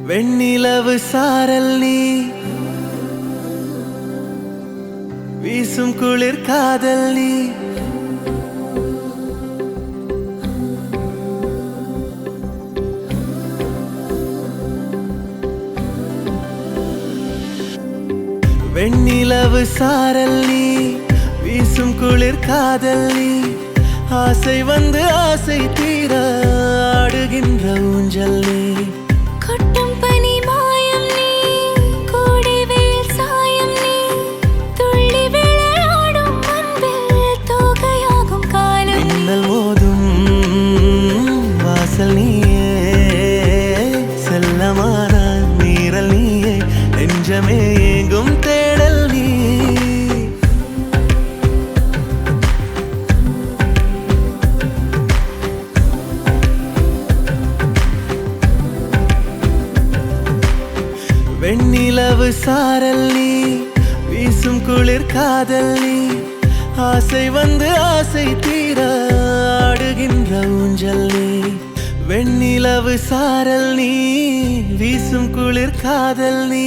வெண்ணிலவு சாரல் நீ வீசும் குளிர் காதல் நீ வெண்ணிலவு சாரல் நீ வீசும் குளிர் காதல் நீ ஆசை வந்து ஆசை தீர ஆடுகின்ற ஊஞ்சல் நீ கொட்டும் பனி மாயம் நீ கோடை வெயில் சாயம் நீ துள்ளி விளையாடும் அன்பில் தோகையாகும் காலம் மின்னல் மோதும் வாசல் நீயே செல்லமான நீரல் நீயே நெஞ்சமே ஏங்கும் தேடல் நீ வெண்ணிலவு சாரல் நீ வீசும் குளிர் காதல் நீ ஆசை வந்து ஆசை தீர ஆடுகின்ற ஊஞ்சல் நீ வெண்ணிலவு சாரல் நீ வீசும் குளிர் காதல் நீ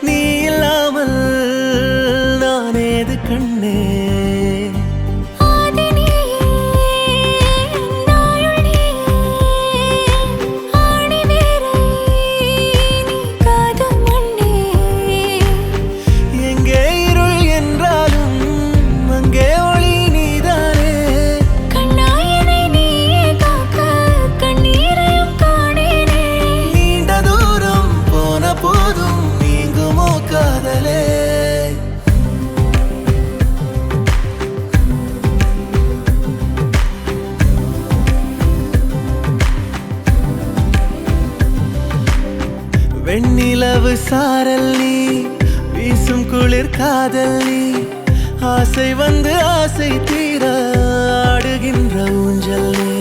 நீ இல்லாமல் நான் ஏது கண்ணே எங்கே இருள் என்றாலும் அங்கே ஒளி நீதானே கண்ணாயனை நீயே காக்க கண்ணீரையும் காணேனே நீண்ட தூரம் போன போதும் நீங்குமோ காதலே வெண்ணிலவு சாரல் நீ வீசும் குளிர் காதல் நீ ஆசை வந்து ஆசை தீர ஆடுகின்ற ஊஞ்சல் நீ